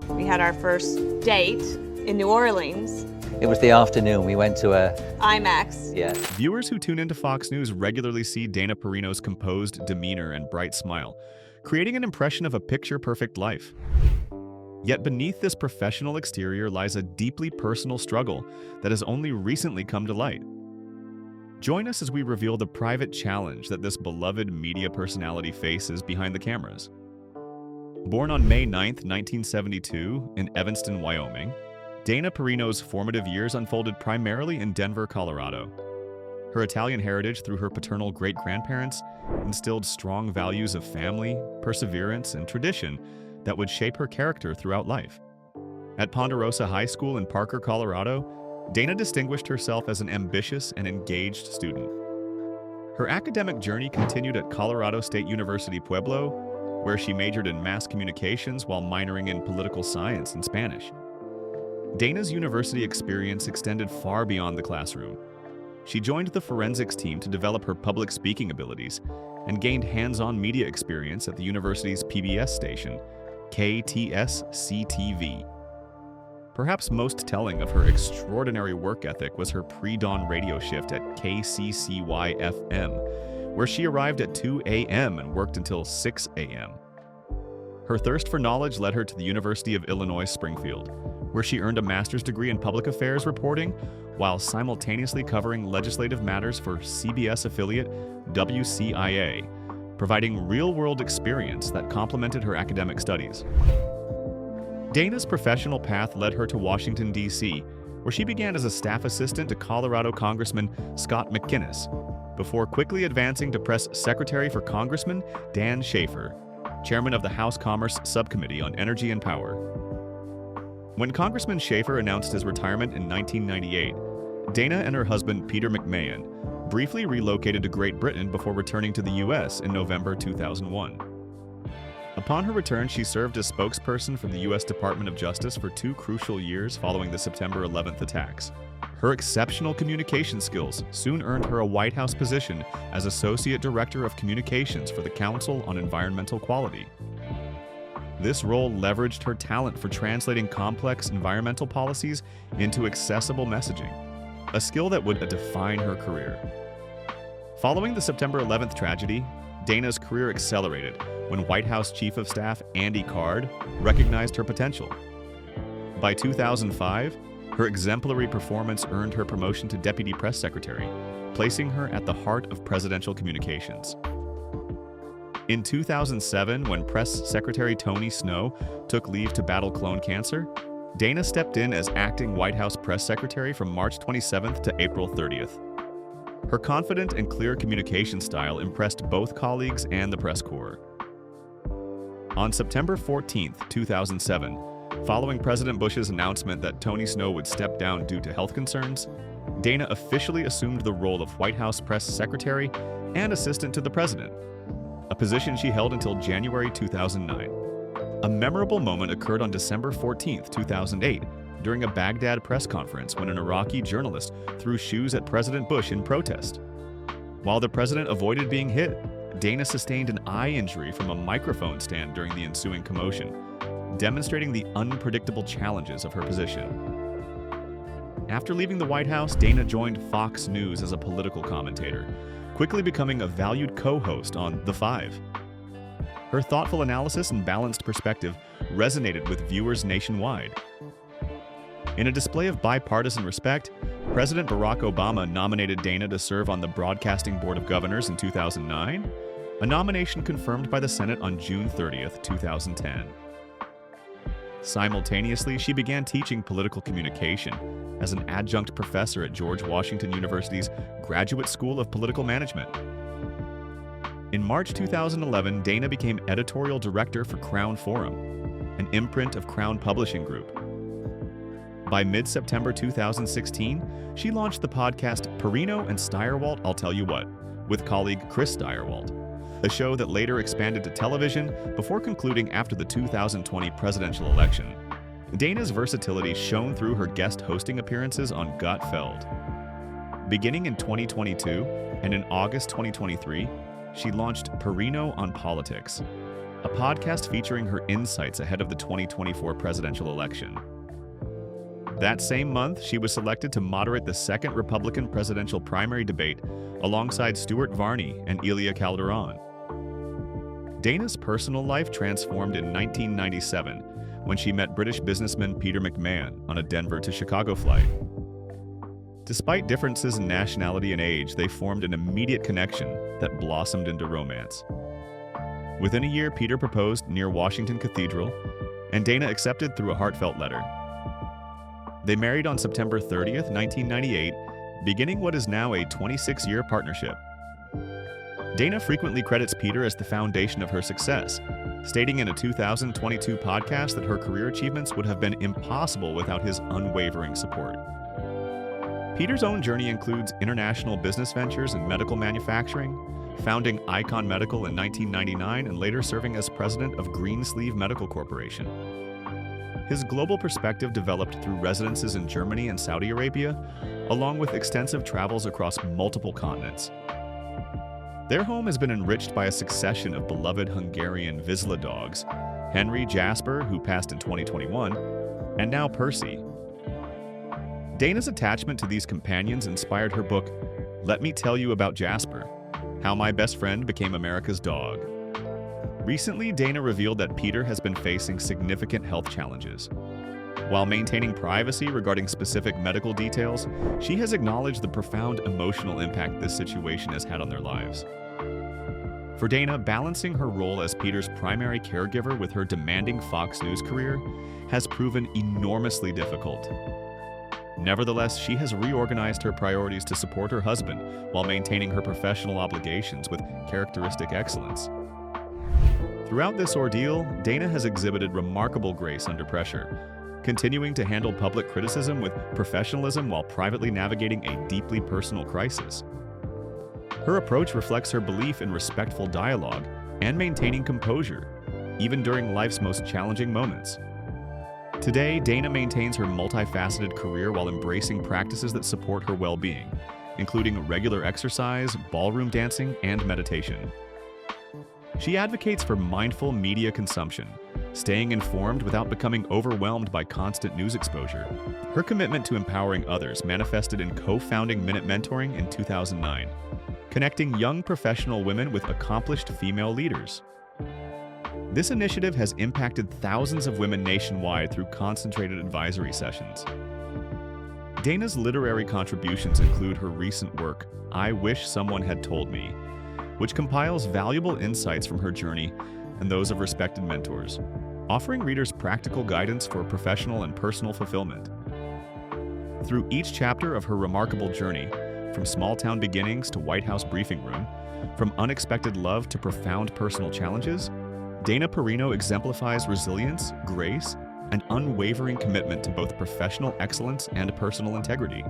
We had our first date in New Orleans. It was the afternoon. We went to a IMAX. yeah. Viewers who tune into Fox News regularly see Dana Perino's composed demeanor and bright smile, creating an impression of a picture-perfect life. Yet beneath this professional exterior lies a deeply personal struggle that has only recently come to light. Join us as we reveal the private challenge that this beloved media personality faces behind the cameras. Born on May 9, 1972, in Evanston, Wyoming, Dana Perino's formative years unfolded primarily in Denver, Colorado. Her Italian heritage through her paternal great-grandparents instilled strong values of family, perseverance, and tradition that would shape her character throughout life. At Ponderosa High School in Parker, Colorado, Dana distinguished herself as an ambitious and engaged student. Her academic journey continued at Colorado State University, Pueblo, where she majored in mass communications while minoring in political science and Spanish. Dana's university experience extended far beyond the classroom. She joined the forensics team to develop her public speaking abilities and gained hands-on media experience at the university's PBS station, KTSC-TV. Perhaps most telling of her extraordinary work ethic was her pre-dawn radio shift at KCCY-FM, where she arrived at 2 a.m. and worked until 6 a.m. Her thirst for knowledge led her to the University of Illinois Springfield, where she earned a master's degree in public affairs reporting while simultaneously covering legislative matters for CBS affiliate WCIA, providing real-world experience that complemented her academic studies. Dana's professional path led her to Washington, D.C., where she began as a staff assistant to Colorado Congressman Scott McInnes, before quickly advancing to press secretary for Congressman Dan Schaefer, chairman of the House Commerce Subcommittee on Energy and Power. When Congressman Schaefer announced his retirement in 1998, Dana and her husband Peter McMahon briefly relocated to Great Britain before returning to the U.S. in November 2001. Upon her return, she served as spokesperson for the U.S. Department of Justice for 2 crucial years following the September 11th attacks. Her exceptional communication skills soon earned her a White House position as Associate Director of Communications for the Council on Environmental Quality. This role leveraged her talent for translating complex environmental policies into accessible messaging, a skill that would define her career. Following the September 11th tragedy, Dana's career accelerated when White House Chief of Staff Andy Card recognized her potential. By 2005, her exemplary performance earned her promotion to Deputy Press Secretary, placing her at the heart of presidential communications. In 2007, when Press Secretary Tony Snow took leave to battle colon cancer, Dana stepped in as acting White House Press Secretary from March 27th to April 30th. Her confident and clear communication style impressed both colleagues and the press corps. On September 14, 2007, following President Bush's announcement that Tony Snow would step down due to health concerns, Dana officially assumed the role of White House Press Secretary and Assistant to the President, a position she held until January 2009. A memorable moment occurred on December 14, 2008, during a Baghdad press conference when an Iraqi journalist threw shoes at President Bush in protest. While the president avoided being hit, Dana sustained an eye injury from a microphone stand during the ensuing commotion, demonstrating the unpredictable challenges of her position. After leaving the White House, Dana joined Fox News as a political commentator, quickly becoming a valued co-host on The Five. Her thoughtful analysis and balanced perspective resonated with viewers nationwide. In a display of bipartisan respect, President Barack Obama nominated Dana to serve on the Broadcasting Board of Governors in 2009, a nomination confirmed by the Senate on June 30, 2010. Simultaneously, she began teaching political communication as an adjunct professor at George Washington University's Graduate School of Political Management. In March 2011, Dana became editorial director for Crown Forum, an imprint of Crown Publishing Group. By mid-September 2016, she launched the podcast Perino and Steyerwalt I'll Tell You What, with colleague Chris Steyerwalt, a show that later expanded to television before concluding after the 2020 presidential election. Dana's versatility shone through her guest hosting appearances on Gutfeld. Beginning in 2022 and in August 2023, she launched Perino on Politics, a podcast featuring her insights ahead of the 2024 presidential election. That same month, she was selected to moderate the second Republican presidential primary debate alongside Stuart Varney and Elia Calderon. Dana's personal life transformed in 1997 when she met British businessman Peter McMahon on a Denver to Chicago flight. Despite differences in nationality and age, they formed an immediate connection that blossomed into romance. Within a year, Peter proposed near Washington Cathedral, and Dana accepted through a heartfelt letter. They married on September 30th, 1998, beginning what is now a 26-year partnership. Dana frequently credits Peter as the foundation of her success, stating in a 2022 podcast that her career achievements would have been impossible without his unwavering support. Peter's own journey includes international business ventures in medical manufacturing, founding Icon Medical in 1999 and later serving as president of Greensleeve Medical Corporation. His global perspective developed through residences in Germany and Saudi Arabia, along with extensive travels across multiple continents. Their home has been enriched by a succession of beloved Hungarian Vizsla dogs, Henry, Jasper, who passed in 2021, and now Percy. Dana's attachment to these companions inspired her book, Let Me Tell You About Jasper: How My Best Friend Became America's Dog. Recently, Dana revealed that Peter has been facing significant health challenges. While maintaining privacy regarding specific medical details, she has acknowledged the profound emotional impact this situation has had on their lives. For Dana, balancing her role as Peter's primary caregiver with her demanding Fox News career has proven enormously difficult. Nevertheless, she has reorganized her priorities to support her husband while maintaining her professional obligations with characteristic excellence. Throughout this ordeal, Dana has exhibited remarkable grace under pressure, continuing to handle public criticism with professionalism while privately navigating a deeply personal crisis. Her approach reflects her belief in respectful dialogue and maintaining composure, even during life's most challenging moments. Today, Dana maintains her multifaceted career while embracing practices that support her well-being, including regular exercise, ballroom dancing, and meditation. She advocates for mindful media consumption, staying informed without becoming overwhelmed by constant news exposure. Her commitment to empowering others manifested in co-founding Minute Mentoring in 2009, connecting young professional women with accomplished female leaders. This initiative has impacted thousands of women nationwide through concentrated advisory sessions. Dana's literary contributions include her recent work, I Wish Someone Had Told Me, which compiles valuable insights from her journey and those of respected mentors, offering readers practical guidance for professional and personal fulfillment. Through each chapter of her remarkable journey, from small-town beginnings to White House briefing room, from unexpected love to profound personal challenges, Dana Perino exemplifies resilience, grace, and unwavering commitment to both professional excellence and personal integrity.